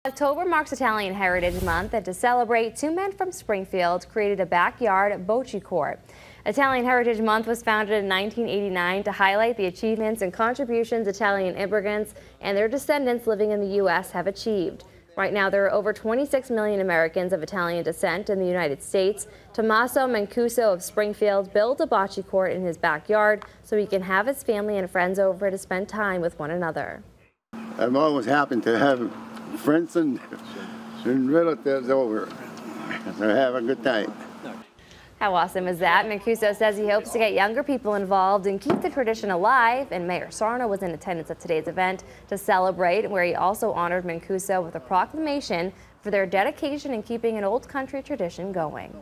October marks Italian Heritage Month, and to celebrate, two men from Springfield created a backyard bocce court. Italian Heritage Month was founded in 1989 to highlight the achievements and contributions Italian immigrants and their descendants living in the U.S. have achieved. Right now, there are over 26 million Americans of Italian descent in the United States. Tommaso Mancuso of Springfield built a bocce court in his backyard so he can have his family and friends over to spend time with one another. I'm always happy to have friends and relatives over to have a good time. How awesome is that? Mancuso says he hopes to get younger people involved and keep the tradition alive, and Mayor Sarno was in attendance at today's event to celebrate, where he also honored Mancuso with a proclamation for their dedication in keeping an old country tradition going.